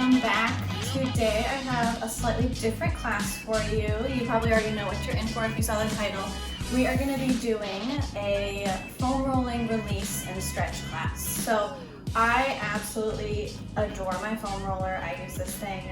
welcome back. Today I have a slightly different class for you. You probably already know what you're in for if you saw the title. We are going to be doing a foam rolling release and stretch class. So I absolutely adore my foam roller. I use this thing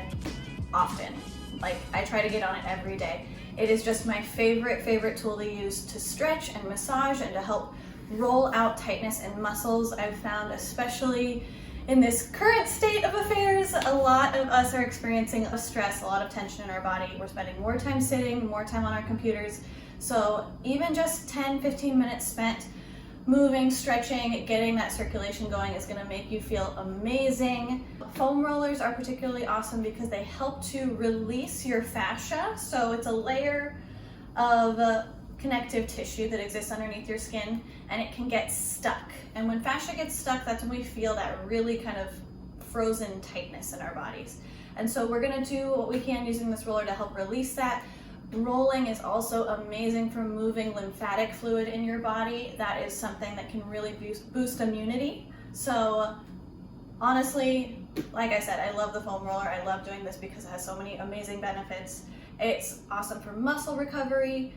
often. Like, I try to get on it every day. It is just my favorite tool to use to stretch and massage and to help roll out tightness in muscles. I've found, especially in this current state of affairs, a lot of us are experiencing stress, a lot of tension in our body. We're spending more time sitting, more time on our computers. So even just 10-15 minutes spent moving, stretching, getting that circulation going is going to make you feel amazing. Foam rollers are particularly awesome because they help to release your fascia. So it's a layer of connective tissue that exists underneath your skin, and it can get stuck. And when fascia gets stuck, that's when we feel that really kind of frozen tightness in our bodies. And so we're going to do what we can using this roller to help release that. Rolling is also amazing for moving lymphatic fluid in your body. That is something that can really boost immunity. So honestly, like I said, I love the foam roller. I love doing this because it has so many amazing benefits. It's awesome for muscle recovery.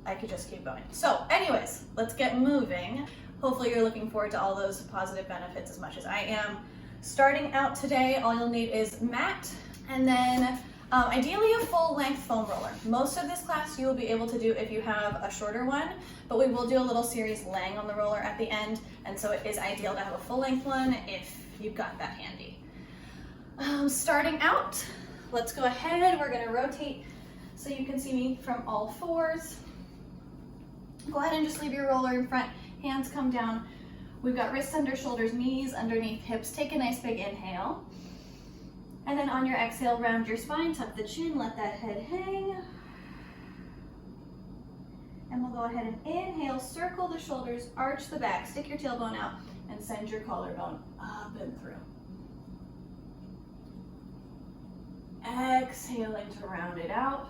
I could just keep going. So anyways, let's get moving. Hopefully you're looking forward to all those positive benefits as much as I am. Starting out today, all you'll need is mat, and then ideally a full length foam roller. Most of this class you will be able to do if you have a shorter one, but we will do a little series laying on the roller at the end, and so it is ideal to have a full length one if you've got that handy. Starting out, let's go ahead. We're gonna rotate so you can see me from all fours. Go ahead and just leave your roller in front, hands come down. We've got wrists under shoulders, knees underneath hips. Take a nice big inhale. And then on your exhale, round your spine, tuck the chin, let that head hang. And we'll go ahead and inhale, circle the shoulders, arch the back, stick your tailbone out, and send your collarbone up and through. Exhaling to round it out.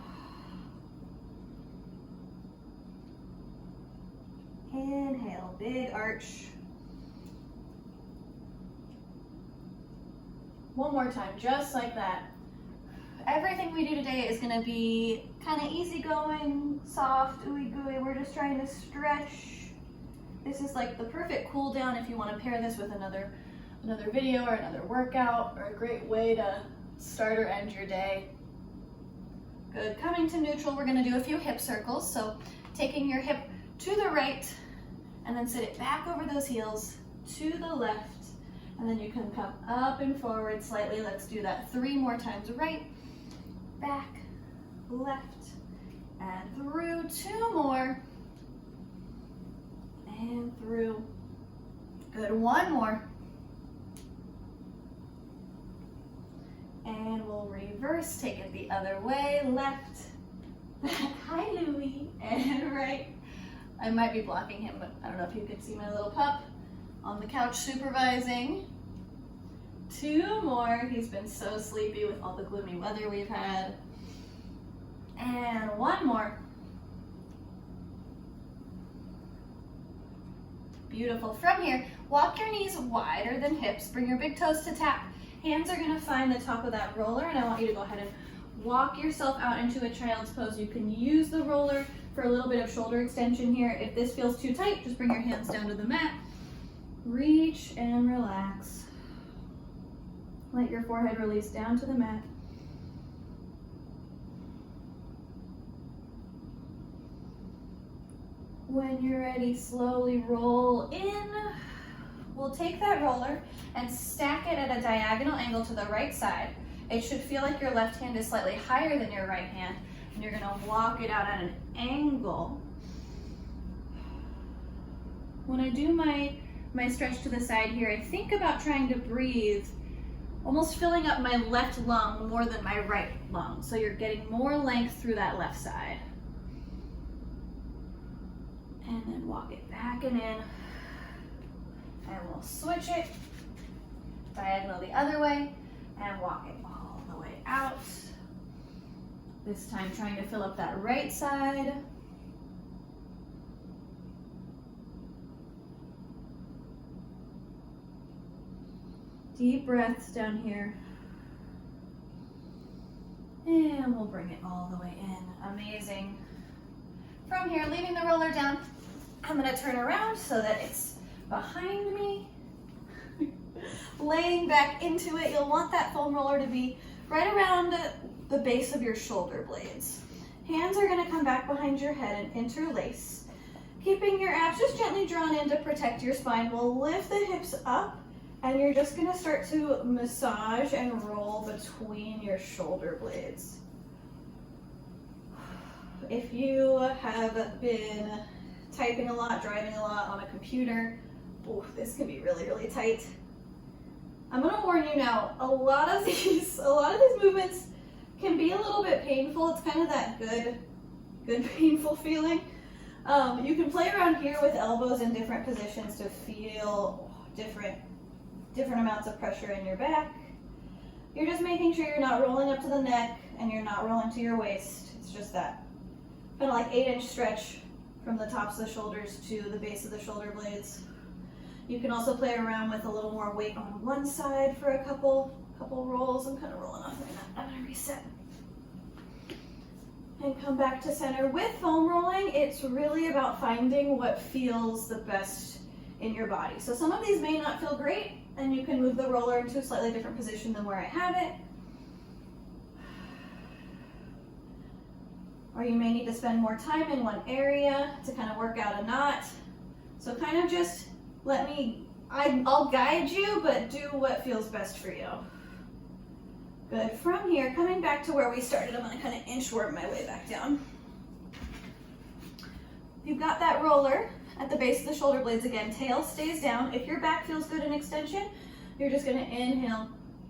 Inhale, big arch. One more time, just like that. Everything we do today is gonna be kind of easygoing, soft, ooey gooey. We're just trying to stretch. This is like the perfect cool down if you want to pair this with another video or another workout, or a great way to start or end your day. Good, coming to neutral, we're gonna do a few hip circles. So taking your hip to the right, and then sit it back over those heels to the left, and then you can come up and forward slightly. Let's do that 3 more times. Right, back, left, and through. 2 more, and through. Good, 1 more. And we'll reverse, take it the other way, left, back, hi Louie, and right. I might be blocking him, but I don't know if you can see my little pup on the couch supervising. 2 more. He's been so sleepy with all the gloomy weather we've had. And 1 more. Beautiful. From here, walk your knees wider than hips. Bring your big toes to tap. Hands are going to find the top of that roller, and I want you to go ahead and walk yourself out into a child's pose. You can use the roller for a little bit of shoulder extension here. If this feels too tight, just bring your hands down to the mat. Reach and relax. Let your forehead release down to the mat. When you're ready, slowly roll in. We'll take that roller and stack it at a diagonal angle to the right side. It should feel like your left hand is slightly higher than your right hand, and you're gonna walk it out at an angle. When I do my stretch to the side here, I think about trying to breathe, almost filling up my left lung more than my right lung. So you're getting more length through that left side. And then walk it back and in. And we'll switch it, diagonal the other way, and walk it all the way out. This time trying to fill up that right side. Deep breaths down here. And we'll bring it all the way in. Amazing. From here, leaving the roller down, I'm gonna turn around so that it's behind me. Laying back into it, you'll want that foam roller to be right around the base of your shoulder blades. Hands are gonna come back behind your head and interlace. Keeping your abs just gently drawn in to protect your spine. We'll lift the hips up, and you're just gonna start to massage and roll between your shoulder blades. If you have been typing a lot, driving a lot on a computer, this can be really, really tight. I'm gonna warn you now, a lot of these movements can be a little bit painful. It's kind of that good painful feeling. You can play around here with elbows in different positions to feel different amounts of pressure in your back. You're just making sure you're not rolling up to the neck and you're not rolling to your waist. It's just that kind of like 8-inch stretch from the tops of the shoulders to the base of the shoulder blades. You can also play around with a little more weight on one side for a couple rolls. I'm kind of rolling off right now. I'm gonna reset. And come back to center. With foam rolling, it's really about finding what feels the best in your body. So some of these may not feel great, and you can move the roller into a slightly different position than where I have it. Or you may need to spend more time in one area to kind of work out a knot. So kind of just I'll guide you, but do what feels best for you. Good. From here, coming back to where we started, I'm gonna kind of inchworm my way back down. You've got that roller at the base of the shoulder blades again. Tail stays down. If your back feels good in extension, you're just gonna inhale,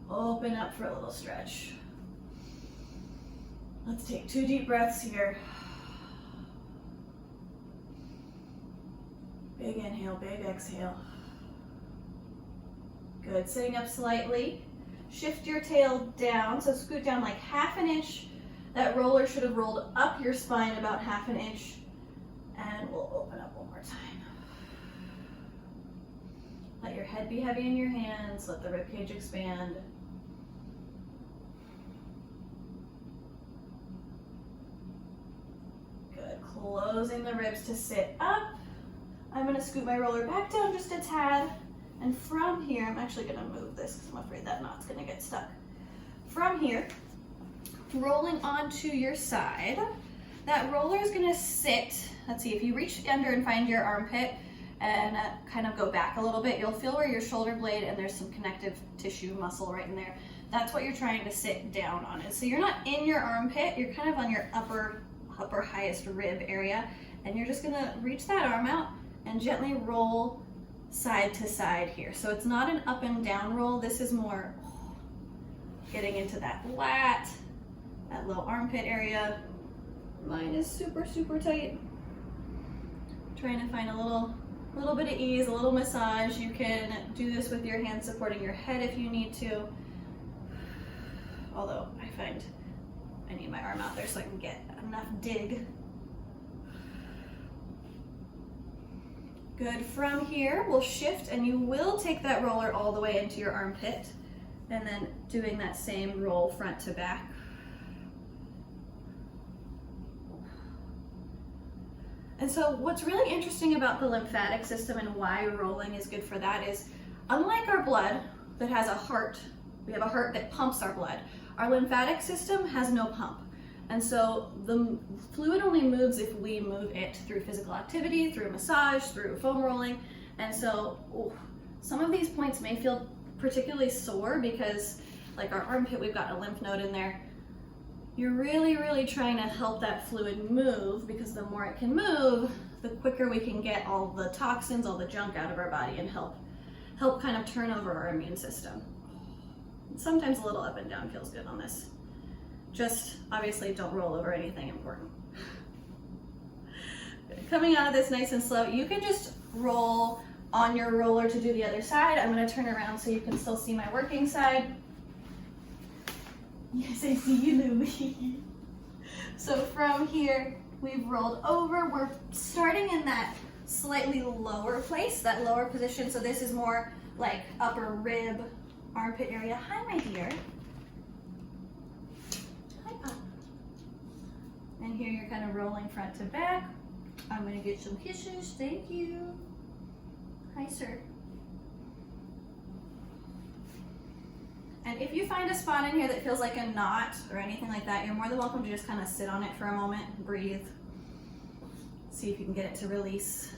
open up for a little stretch. Let's take 2 deep breaths here. Big inhale, big exhale. Good. Sitting up slightly. Shift your tail down, so scoot down like 1/2 inch. That roller should have rolled up your spine about 1/2 inch. And we'll open up one more time. Let your head be heavy in your hands. Let the ribcage expand. Good. Closing the ribs to sit up. I'm going to scoot my roller back down just a tad. And from here, I'm actually going to move this because I'm afraid that knot's going to get stuck. From here, rolling onto your side, that roller is going to sit. Let's see, if you reach under and find your armpit and kind of go back a little bit, you'll feel where your shoulder blade and there's some connective tissue muscle right in there. That's what you're trying to sit down on it. So you're not in your armpit, you're kind of on your upper highest rib area, and you're just going to reach that arm out and gently roll side to side here. So it's not an up and down roll. This is more getting into that lat, that low armpit area. Mine is super, super tight. Trying to find a little bit of ease, a little massage. You can do this with your hands supporting your head if you need to. Although I find I need my arm out there so I can get enough dig. Good. From here, we'll shift and you will take that roller all the way into your armpit and then doing that same roll front to back. And so what's really interesting about the lymphatic system and why rolling is good for that is, unlike our blood that has a heart, we have a heart that pumps our blood, our lymphatic system has no pump. And so the fluid only moves if we move it through physical activity, through massage, through foam rolling. And so some of these points may feel particularly sore because, like our armpit, we've got a lymph node in there. You're really, really trying to help that fluid move, because the more it can move, the quicker we can get all the toxins, all the junk out of our body and help kind of turn over our immune system. Sometimes a little up and down feels good on this. Just obviously don't roll over anything important. Coming out of this nice and slow, you can just roll on your roller to do the other side. I'm going to turn around so you can still see my working side. Yes, I see you, Louie. So from here, we've rolled over. We're starting in that slightly lower place, that lower position. So this is more like upper rib, armpit area. Hi, my dear. Hi, Papa. And here you're kind of rolling front to back. I'm gonna get some kisses, thank you. Hi, sir. And if you find a spot in here that feels like a knot or anything like that, you're more than welcome to just kind of sit on it for a moment, breathe, see if you can get it to release.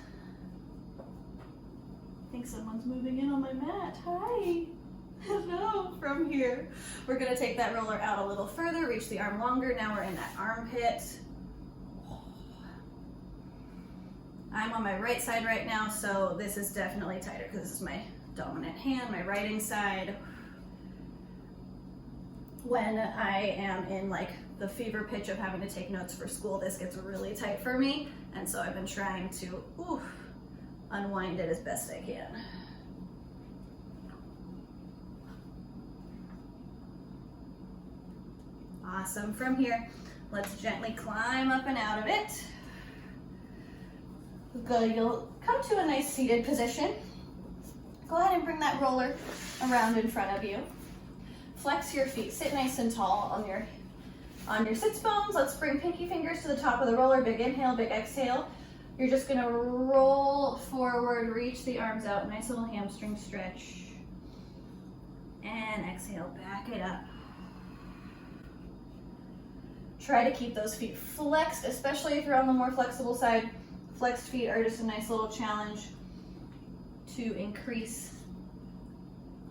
I think someone's moving in on my mat. Hi. Hello. From here, we're gonna take that roller out a little further, reach the arm longer. Now we're in that armpit. I'm on my right side right now, so this is definitely tighter because this is my dominant hand, my writing side. When I am in like the fever pitch of having to take notes for school, this gets really tight for me. And so I've been trying to unwind it as best I can. Awesome. From here, let's gently climb up and out of it. Good. You'll come to a nice seated position. Go ahead and bring that roller around in front of you. Flex your feet, sit nice and tall on your sits bones. Let's bring pinky fingers to the top of the roller. Big inhale, big exhale. You're just gonna roll forward, reach the arms out, nice little hamstring stretch. And exhale, back it up. Try to keep those feet flexed, especially if you're on the more flexible side. Flexed feet are just a nice little challenge to increase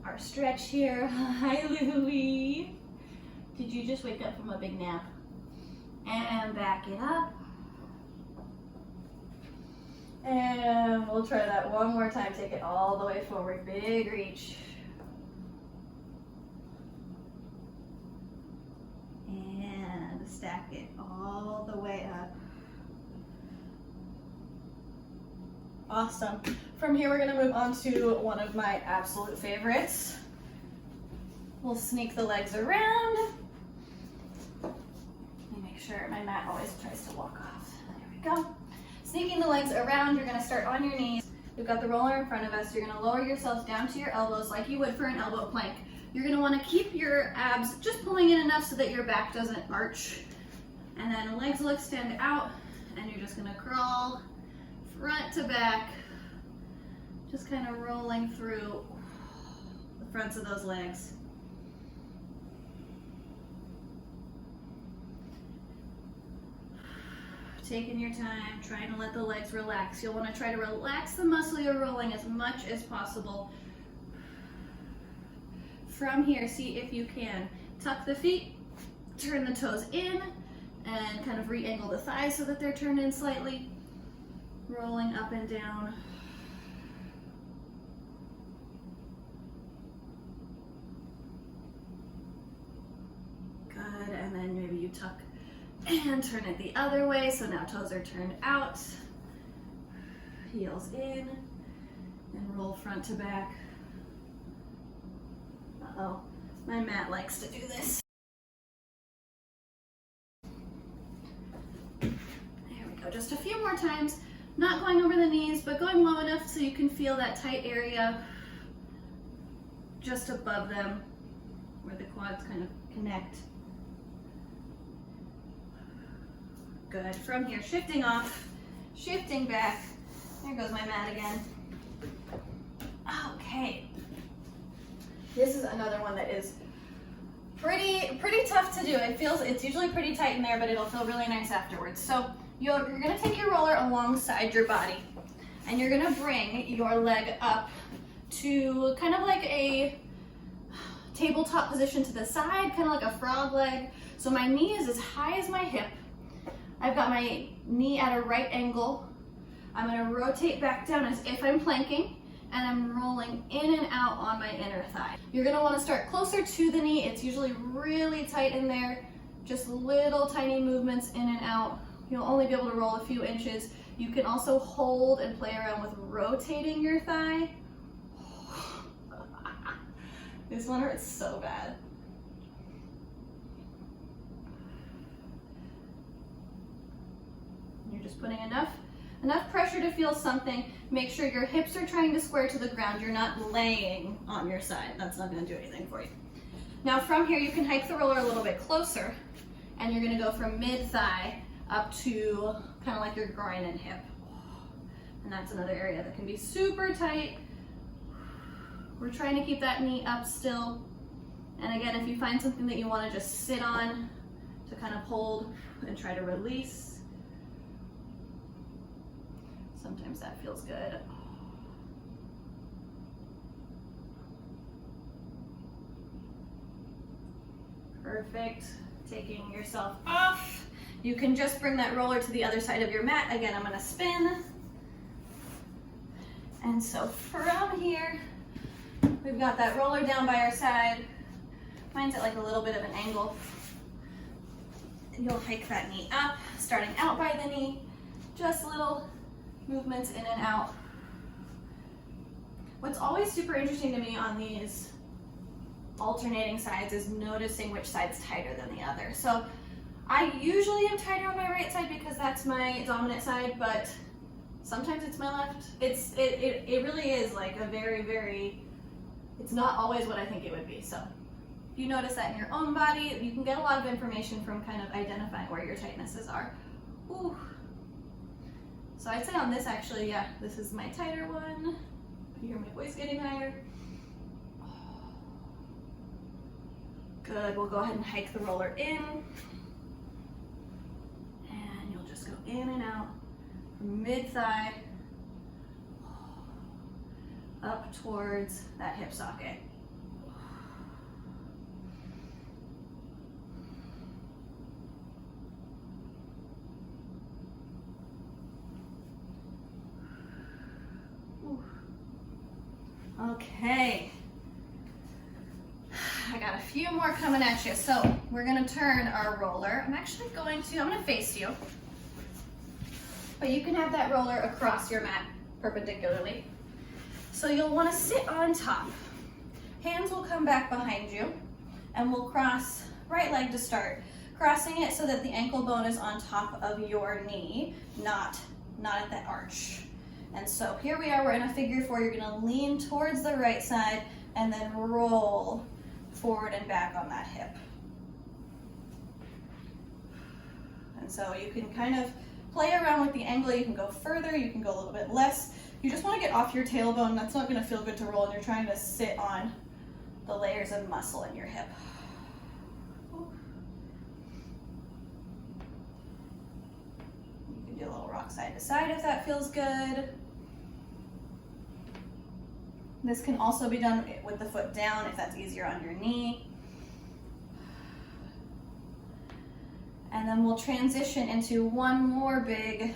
our stretch here. Hi, Louie. Did you just wake up from a big nap? And back it up. And we'll try that one more time. Take it all the way forward. Big reach. And stack it all the way up. Awesome. From here, we're gonna move on to one of my absolute favorites. We'll sneak the legs around. Let me make sure my mat always tries to walk off. There we go. Sneaking the legs around, you're gonna start on your knees. We've got the roller in front of us. You're gonna lower yourself down to your elbows like you would for an elbow plank. You're gonna wanna keep your abs just pulling in enough so that your back doesn't arch. And then the legs will extend out, and you're just gonna crawl front to back, just kind of rolling through the fronts of those legs. Taking your time, trying to let the legs relax. You'll want to try to relax the muscle you're rolling as much as possible. From here, see if you can tuck the feet, turn the toes in, and kind of re-angle the thighs so that they're turned in slightly. Rolling up and down. Good, and then maybe you tuck and turn it the other way, so now toes are turned out. Heels in, and roll front to back. Uh-oh, my mat likes to do this. There we go, just a few more times. Not going over the knees, but going low enough so you can feel that tight area just above them where the quads kind of connect. Good. From here, shifting off, shifting back. There goes my mat again. Okay. This is another one that is pretty tough to do. It's usually pretty tight in there, but it'll feel really nice afterwards. So you're gonna take your roller alongside your body, and you're gonna bring your leg up to kind of like a tabletop position to the side, kind of like a frog leg. So my knee is as high as my hip. I've got my knee at a right angle. I'm gonna rotate back down as if I'm planking, and I'm rolling in and out on my inner thigh. You're gonna wanna start closer to the knee. It's usually really tight in there. Just little tiny movements in and out. You'll only be able to roll a few inches. You can also hold and play around with rotating your thigh. This one hurts so bad. You're just putting enough pressure to feel something. Make sure your hips are trying to square to the ground. You're not laying on your side. That's not gonna do anything for you. Now from here, you can hike the roller a little bit closer, and you're gonna go from mid-thigh up to kind of like your groin and hip. And that's another area that can be super tight. We're trying to keep that knee up still. And again, if you find something that you want to just sit on to kind of hold and try to release, sometimes that feels good. Perfect. Taking yourself off. You can just bring that roller to the other side of your mat. Again, I'm going to spin. And so from here, we've got that roller down by our side. Mine's at like a little bit of an angle. And you'll hike that knee up, starting out by the knee, just little movements in and out. What's always super interesting to me on these alternating sides is noticing which side's tighter than the other. So I usually am tighter on my right side because that's my dominant side, but sometimes it's my left. It really is like a very, it's not always what I think it would be. So if you notice that in your own body, you can get a lot of information from kind of identifying where your tightnesses are. Ooh. So I'd say on this actually, yeah, this is my tighter one. You hear my voice getting higher. Good, we'll go ahead and hike the roller in. And you'll just go in and out from mid-thigh up towards that hip socket. Okay. I got a few more coming at you. So we're gonna turn our roller. I'm gonna face you. But you can have that roller across your mat perpendicularly. So you'll wanna sit on top. Hands will come back behind you and we'll cross right leg to start. Crossing it so that the ankle bone is on top of your knee, not at the arch. And so here we are, we're in a figure four. You're gonna lean towards the right side and then roll forward and back on that hip. And so you can kind of play around with the angle. You can go further, you can go a little bit less. You just want to get off your tailbone. That's not going to feel good to roll, and you're trying to sit on the layers of muscle in your hip. You can do a little rock side to side if that feels good. This can also be done with the foot down if that's easier on your knee. And then we'll transition into one more big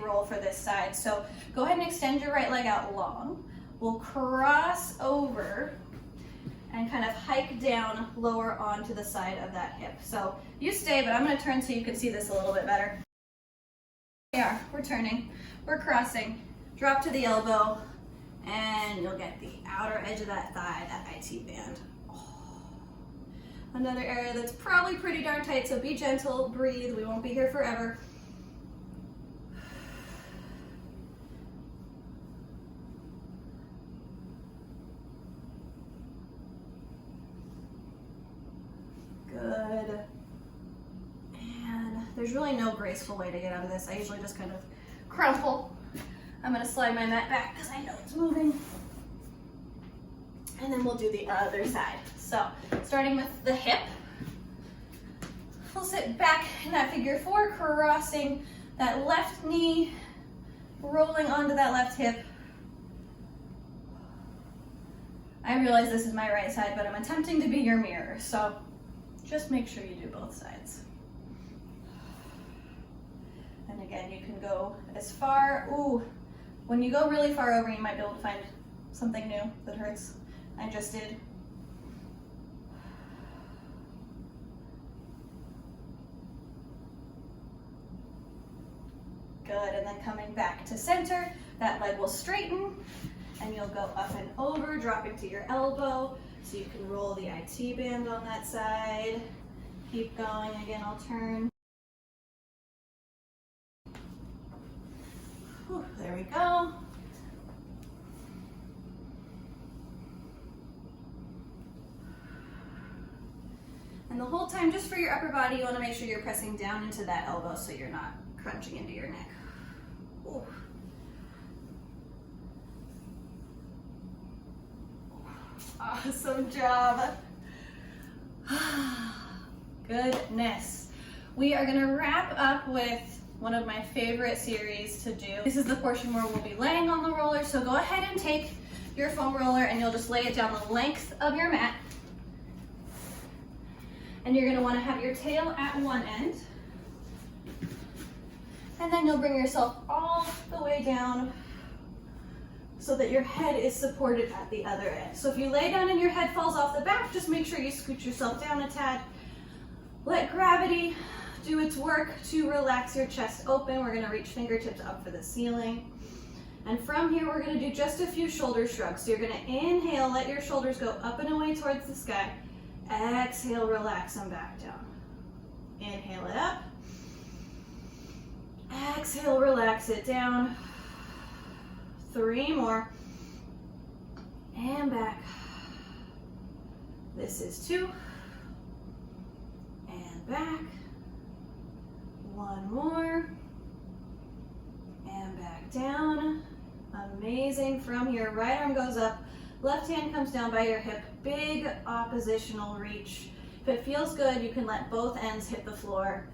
roll for this side. So go ahead and extend your right leg out long. We'll cross over and kind of hike down lower onto the side of that hip. So you stay, but I'm going to turn so you can see this a little bit better. Here we are, we're turning, we're crossing, drop to the elbow, and you'll get the outer edge of that thigh, that IT band. Another area that's probably pretty darn tight, so be gentle, breathe, we won't be here forever. Good. And there's really no graceful way to get out of this. I usually just kind of crumple. I'm gonna slide my mat back because I know it's moving. And then we'll do the other side. So, starting with the hip, we'll sit back in that figure four, crossing that left knee, rolling onto that left hip. I realize this is my right side, but I'm attempting to be your mirror, so just make sure you do both sides. And again, you can go as far, when you go really far over, you might be able to find something new that hurts. I just did. Good, and then coming back to center, that leg will straighten, and you'll go up and over, dropping to your elbow, so you can roll the IT band on that side. Keep going, again, I'll turn. Whew, there we go. And the whole time, just for your upper body, you want to make sure you're pressing down into that elbow so you're not crunching into your neck. Ooh. Awesome job. Goodness. We are going to wrap up with one of my favorite series to do. This is the portion where we'll be laying on the roller, so go ahead and take your foam roller and you'll just lay it down the length of your mat. And you're going to want to have your tail at one end. And then you'll bring yourself all the way down so that your head is supported at the other end. So if you lay down and your head falls off the back, just make sure you scoot yourself down a tad. Let gravity do its work to relax your chest open. We're going to reach fingertips up for the ceiling. And from here, we're going to do just a few shoulder shrugs. So you're going to inhale, let your shoulders go up and away towards the sky. Exhale, relax them back down. Inhale it up. Exhale, relax it down. 3 more. And back. This is 2. And back. 1 more. And back down. Amazing. From here, right arm goes up. Left hand comes down by your hip. Big oppositional reach. If it feels good, you can let both ends hit the floor.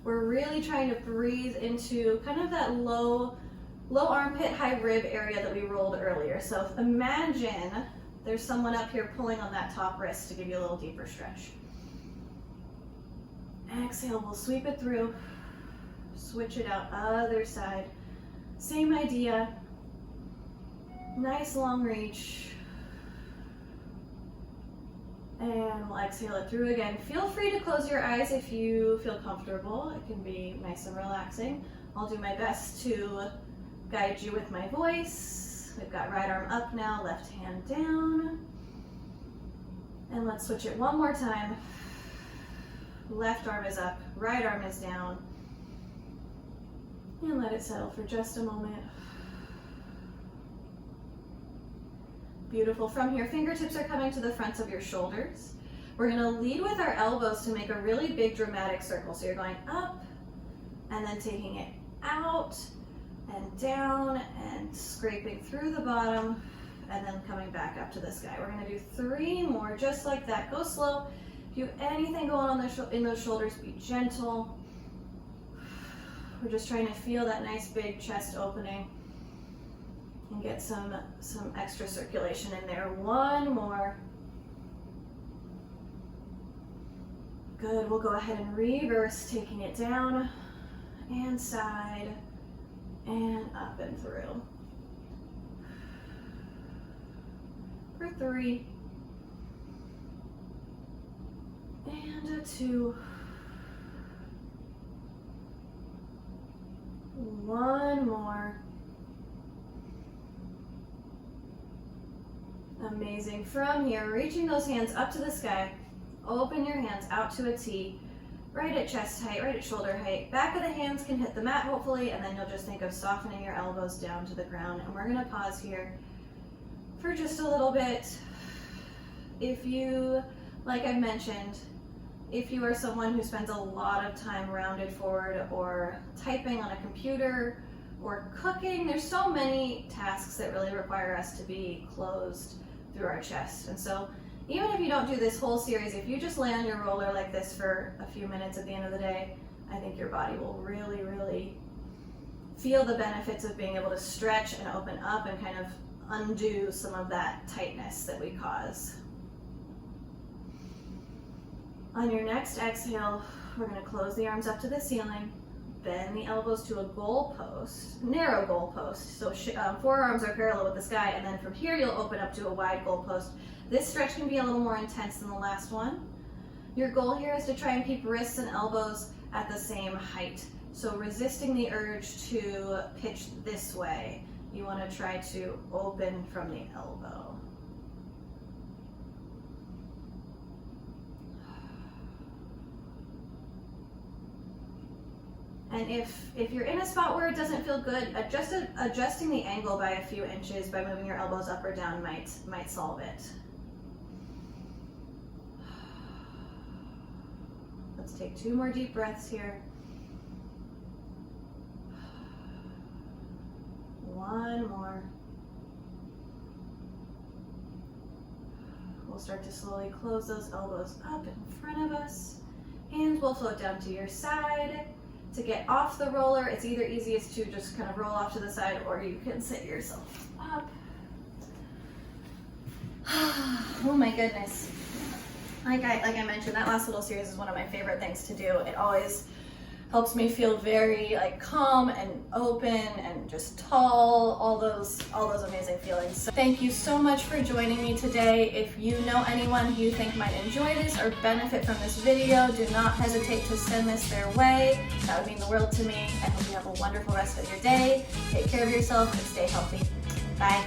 We're really trying to breathe into kind of that low armpit, high rib area that we rolled earlier. So imagine there's someone up here pulling on that top wrist to give you a little deeper stretch. Exhale, we'll sweep it through. Switch it out, other side. Same idea. Nice long reach. And we'll exhale it through again. Feel free to close your eyes if you feel comfortable. It can be nice and relaxing. I'll do my best to guide you with my voice. We've got right arm up now, left hand down. And let's switch it one more time. Left arm is up, right arm is down. And let it settle for just a moment. Beautiful. From here, fingertips are coming to the fronts of your shoulders. We're going to lead with our elbows to make a really big dramatic circle. So you're going up and then taking it out and down and scraping through the bottom and then coming back up to the sky. We're going to do 3 more just like that. Go slow. If you have anything going on in those shoulders, be gentle. We're just trying to feel that nice big chest opening and get some extra circulation in there. 1 more. Good, we'll go ahead and reverse, taking it down and side and up and through. For 3. And a 2. 1 more. Amazing. From here, reaching those hands up to the sky, open your hands out to a T, right at chest height, right at shoulder height. Back of the hands can hit the mat, hopefully, and then you'll just think of softening your elbows down to the ground. And we're going to pause here for just a little bit. If you, like I mentioned, if you are someone who spends a lot of time rounded forward or typing on a computer or cooking, there's so many tasks that really require us to be closed through our chest. And so even if you don't do this whole series, if you just lay on your roller like this for a few minutes at the end of the day, I think your body will really, really feel the benefits of being able to stretch and open up and kind of undo some of that tightness that we cause. On your next exhale, we're going to close the arms up to the ceiling, bend the elbows to a goal post, narrow goal post. So forearms are parallel with the sky, and then from here you'll open up to a wide goal post. This stretch can be a little more intense than the last one. Your goal here is to try and keep wrists and elbows at the same height. So resisting the urge to pitch this way, you want to try to open from the elbow. And if you're in a spot where it doesn't feel good, adjusting the angle by a few inches by moving your elbows up or down might solve it. Let's take 2 more deep breaths here. 1 more. We'll start to slowly close those elbows up in front of us. Hands will float down to your side. To get off the roller, it's either easiest to just kind of roll off to the side, or you can sit yourself up. Oh my goodness. Like I mentioned, that last little series is one of my favorite things to do. It always helps me feel very like calm and open and just tall, all those amazing feelings. So thank you so much for joining me today. If you know anyone who you think might enjoy this or benefit from this video, do not hesitate to send this their way. That would mean the world to me. I hope you have a wonderful rest of your day. Take care of yourself and stay healthy. Bye.